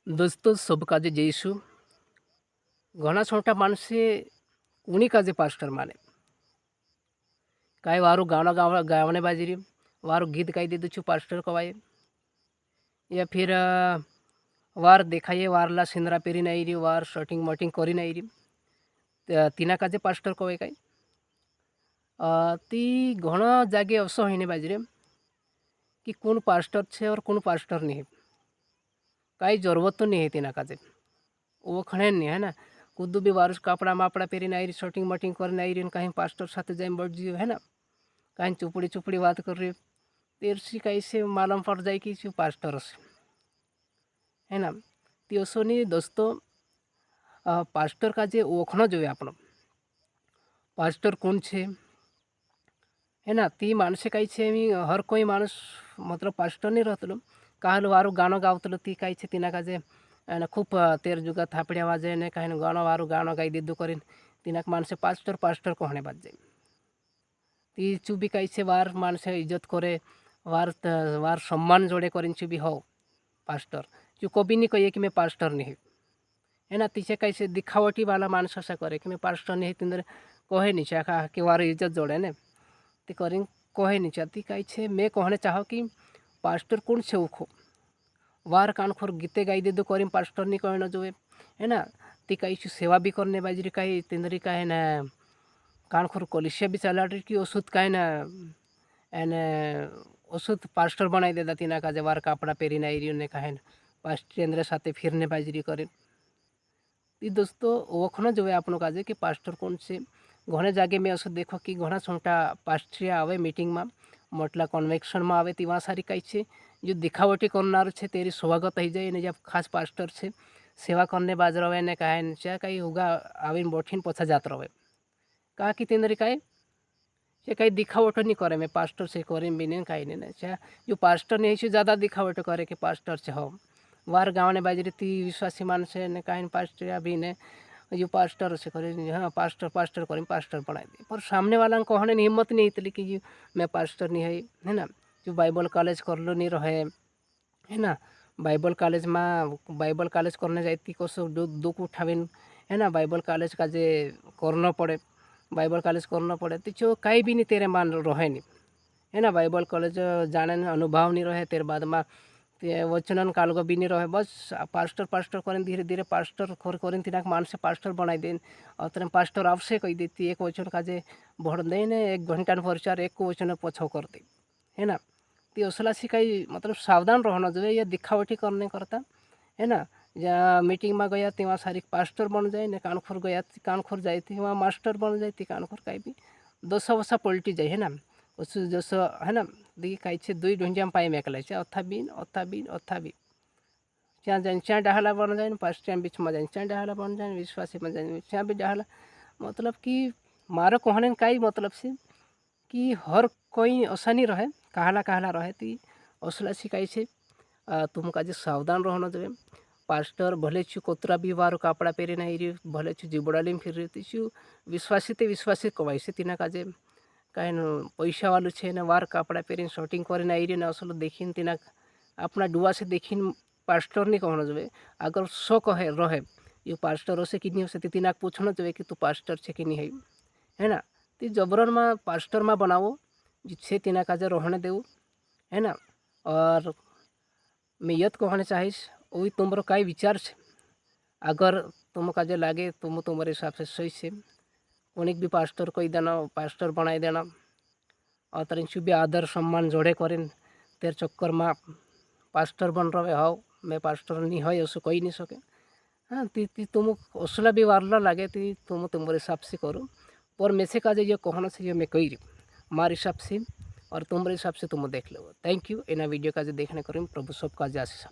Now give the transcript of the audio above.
दोस्तों सब काजे जईसु घणा छोटा माणसे कुणी काजे पास्टर माने काय वारू गाणं गावणे बाजरी वारू गीत गाई दे पास्टर कवाये या फिर वार देखाये वारला सिंदरा पेरी नाही री वार शर्टिंग मटिंग करी नाही री तिना काजे पास्टर कवाय काय ती घणं जागे असं होईने बाजरे की कोण पास्टर छे और कोण पास्टर नहीं काही जरूरत तो नहीं है तिना काजे ओळखणे नहीं है ना कुदू भी वारुस कपड़ा मापड़ा पेरी नहीं रही शर्टिंग मटिंग कर नहीं रही कहीं पास्टर साथ जाए बढ़ जियो है ना कहीं चुपड़ी चुपड़ी बात कर रही तेर सी कहीं से मालूम पड़ जाए कि पास्टर है ना ती असो नहीं दोस्तों पास्टर का जे ओळखणं જોઈએ આપણો पास्टर कोण છે है ना ती माणसे काही છે मी हर कोई माणूस मतलब पास्टर नहीं रहतलो काल वारू गाणं गावतलो ती काही છે तिना का जे અને ખૂબ તેર જુગા થાપડ્યા વાજે ને કાંઈ ગાણો વારું ગાણો ગાઈ દીધું કરીને तिनाक माणसे पास्टर पास्टर कोहणे बाज जाई ती चुबी काही છે વાર માણસે ઇજ્જત કરે વાર सम्मान जोड़े करीन चुबी हो पास्टर जो कभी नहीं कहिए कि मैं पास्टर नहीं है ना तिचे काही છે दिखावटी वाला माणस असा करे कि मैं पास्टर नहीं तिंदर कहे नहीं चाह कि वार इज्जत जोड़े ने ती करीन कहे नहीं चाहती काही છે मैं कहने चाहो कि पास्टर कौन છે उखो वार कानखोर गीते गाई दे दो करीम पास्टर नहीं कहना जो है ना ती काही सेवा भी करने बाजरी काही तिंदरी का है ना कानखोर कलिसिया भी चला रही कि ओसुद का है ना एने ओसुद पास्टर बनाई देता तीना का वार कपड़ा पेरी नहीं रही ने कहे पास्टर अंदर साथे फिरने बाजरी करे ती दोस्तों ओखना जो है आपनों काजे कि पास्टर कौन से घणे जागे में असो देखो कि घणा छोटा पास्टरिया आवे मीटिंग में मोटला कन्वेक्शन में आवे तीवा सारी कई छे जो दिखावटी करनार छे तेरी स्वागत थी जाए ने जब खास पास्टर छे सेवा करने बाज रहे ने कहे चाहे कहीं होगा आवीन बैठीन पछा जात रहे कहा कि तेंदरी कहे से कहीं दिखावट नहीं करे मैं पास्टर से करें भी नहीं कहीं नहीं चाहे जो पास्टर नहीं से ज़्यादा दिखावट करे कि पास्टर से हो वार गाँव ने बाजरी ती विश्वासी मानसे ने कहीं पास्टर भी ने जो पास्टर से करे हाँ पास्टर पास्टर करें पास्टर बनाए दे पर सामने वाला को कहने की हिम्मत नहीं इतनी कि मैं पास्टर नहीं है ना जो बाइबल कॉलेज कर लो नहीं रहे है ना बाइबल कॉलेज करने जाती कसो दुख उठावीन है ना बाइबल कॉलेज का जे करना पड़े बाइबल कॉलेज करना पड़े तो जो कहीं भी नहीं तेरे मान रहे नहीं है ना बाइबल कॉलेज जाने अनुभव नहीं रहे तेरे बाद में वचनन काल को भी नहीं रहे बस पास्टर पास्टर करें धीरे धीरे पास्टर करें तीना मान से पास्टर बनाई दें और तेरे पास्टर आपसे कही देती एक वचन का जे बढ़ दे ने 1 घंटा प्रचार एक वचन पछो कर दे है ना ती असला सी कहीं मतलब सावधान रहना जो है ये दिखावटी करने करता है ना जहाँ मीटिंग में गया तेवा सारी पास्टर बन जाए ने कानखोर गया कानखोर जाए थी वहाँ मास्टर बन जाए थी कानखोर कहीं भी दोसा वसा पलटी जाए है ना उस जैसा है ना देखिए कहीं से 2 ढूंढिया पाए मेकले से अथा बीन क्या जाए क्या डहाला बन जाए पास टाइम बीच में जाए क्या डहाला बन जाए विश्वासी में जाए क्या भी डहाला मतलब कि मारो कहने का मतलब से कि हर कोई ऐसा नहीं रहे कहला रहे थी असला सिखाई से तुम का जो सावधान रहना जो पास्टर भले छू कोतरा भी वारो कपड़ा पेरी नहीं रही भले छू जीबड़ाली फिर रही छू विश्वासी कवाई से तीना का जे कहीं पैसा वालू है ने वार कपड़ा पेरी शॉटिंग करे नहीं रही असल देखी तीना अपना डुआ से देखी पास्टर नहीं कहना जो अगर सो कहे रहे ये पास्टर हो से कि नहीं हो सकती तीना पूछना जो कि तू पास्टर है कि नहीं है ना ती जबरन में पास्टर में बनाओ जिससे तीना का रहने दे है ना और मैं यद कहना चाहिए वही तुम्हारा कई विचार से अगर तुम का लागे तुम तुम्हारे हिसाब से सही से उन्हें भी पास्टर कोई देना पास्टर बनाई देना और तेरे भी आदर सम्मान जोड़े करें तेरे चक्कर में पास्टर बन रहे हो मैं पास्टर नहीं है उसको कोई नहीं सके हाँ ती तुम असला भी वारला लगे ती तुम तुम्हारे हिसाब से करो पर मैं से का ये कहना से ये मैं कही रही मार हिसाब से और तुम्हारे हिसाब से तुम देख लो थैंक यू एना वीडियो का देखने करें प्रभु सब का आशीष।